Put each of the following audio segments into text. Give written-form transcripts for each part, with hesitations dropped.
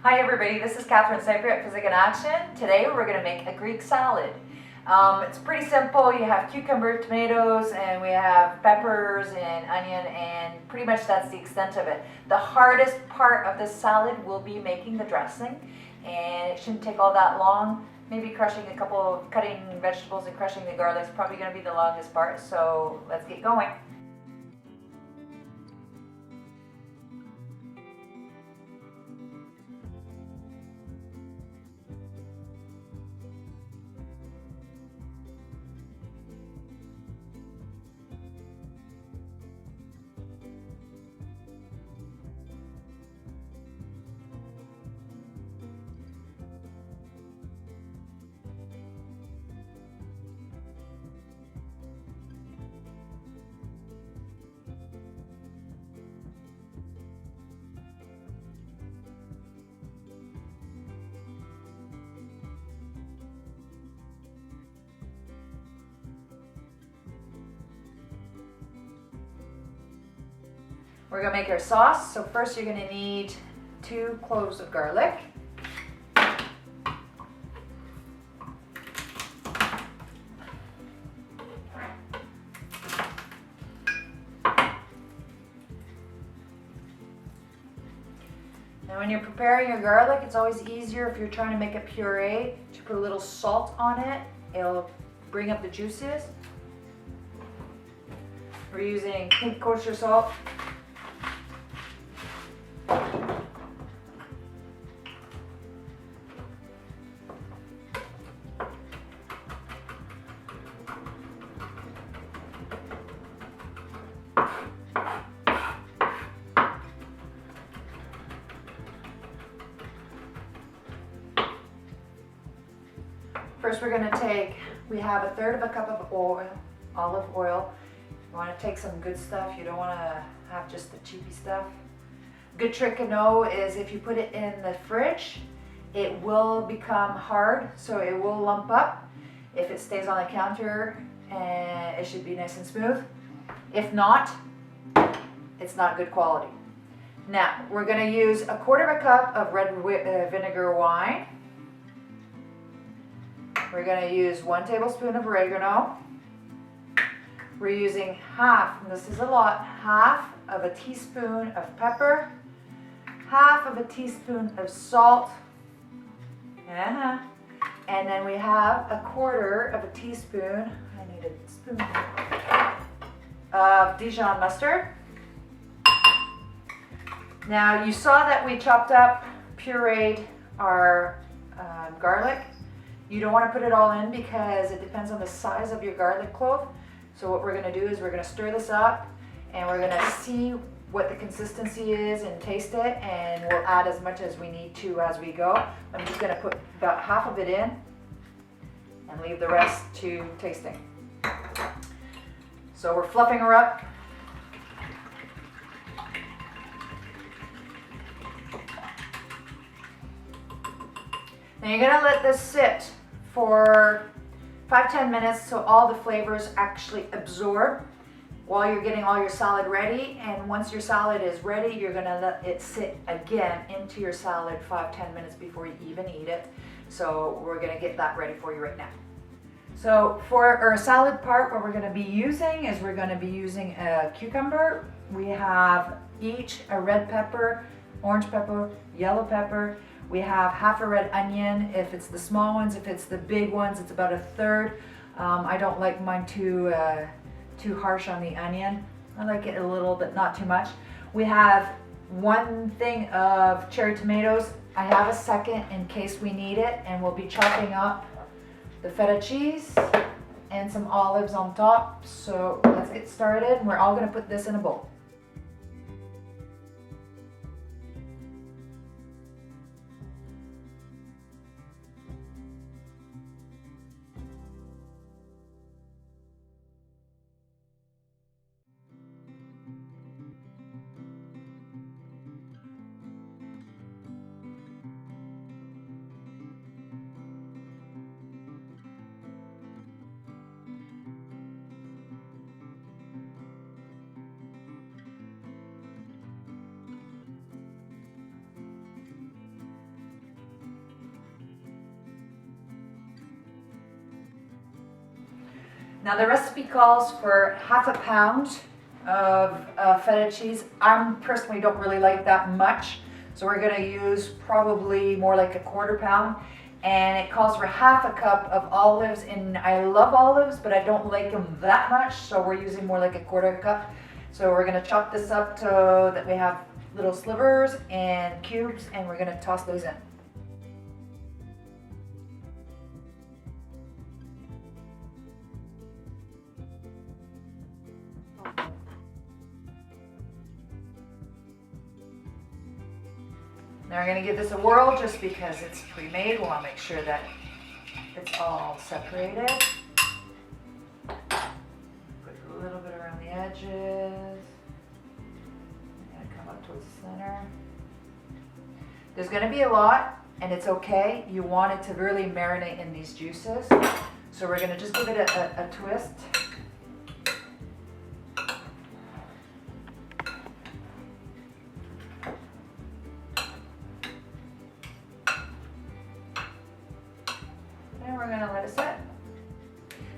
Hi everybody, this is St-Pierre at Physikinaction. Today we're going to make a Greek salad. It's pretty simple. You have cucumber, tomatoes, and we have peppers and onion, and pretty much that's the extent of it. The hardest part of this salad will be making the dressing, and it shouldn't take all that long. Maybe cutting vegetables and crushing the garlic is probably going to be the longest part, so let's get going. We're going to make our sauce. So first you're going to need 2 cloves of garlic. Now when you're preparing your garlic, it's always easier if you're trying to make a puree to put a little salt on it. It'll bring up the juices. We're using pink kosher salt. First we're going to take, we have 1/3 cup of oil, olive oil. You want to take some good stuff, you don't want to have just the cheapy stuff. Good trick to know is if you put it in the fridge, it will become hard, so it will lump up. If it stays on the counter, it should be nice and smooth. If not, it's not good quality. Now, we're going to use 1/4 cup of red vinegar wine. We're going to use 1 tablespoon of oregano. We're using half, and this is a lot, half of a teaspoon of pepper, half of a teaspoon of salt, and then we have 1/4 of a teaspoon, I need a spoon, of Dijon mustard. Now you saw that we chopped up, pureed our garlic. You don't want to put it all in because it depends on the size of your garlic clove. So what we're going to do is we're going to stir this up and we're going to see what the consistency is and taste it, and we'll add as much as we need to as we go. I'm just going to put about half of it in and leave the rest to tasting. So we're fluffing her up. Now you're going to let this sit for 5-10 minutes so all the flavors actually absorb while you're getting all your salad ready. And once your salad is ready, you're going to let it sit again into your salad 5-10 minutes before you even eat it. So we're going to get that ready for you right now. So for our salad part, what we're going to be using is we're going to be using a cucumber. We have each a red pepper, orange pepper, yellow pepper. We have half a red onion. If it's the small ones, if it's the big ones, it's about 1/3. I don't like mine too harsh on the onion. I like it a little, but not too much. We have 1 thing of cherry tomatoes. I have a second in case we need it, and we'll be chopping up the feta cheese and some olives on top. So let's get started. We're all going to put this in a bowl. Now the recipe calls for half a pound of feta cheese. I personally don't really like that much, so we're going to use probably more like a quarter pound. And it calls for half a cup of olives, and I love olives, but I don't like them that much, so we're using more like a quarter cup. So we're going to chop this up so that we have little slivers and cubes, and we're going to toss those in. Now we're going to give this a whirl just because it's pre-made. We want to make sure that it's all separated. Put a little bit around the edges. And come up towards the center. There's going to be a lot, and it's okay. You want it to really marinate in these juices. So we're going to just give it a twist. We're going to let it sit.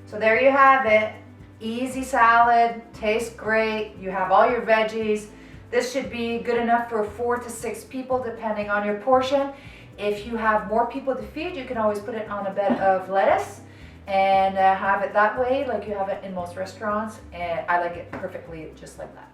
So there you have it. Easy salad, tastes great. You have all your veggies. This should be good enough for 4 to 6 people depending on your portion. If you have more people to feed, you can always put it on a bed of lettuce and have it that way like you have it in most restaurants. And I like it perfectly just like that.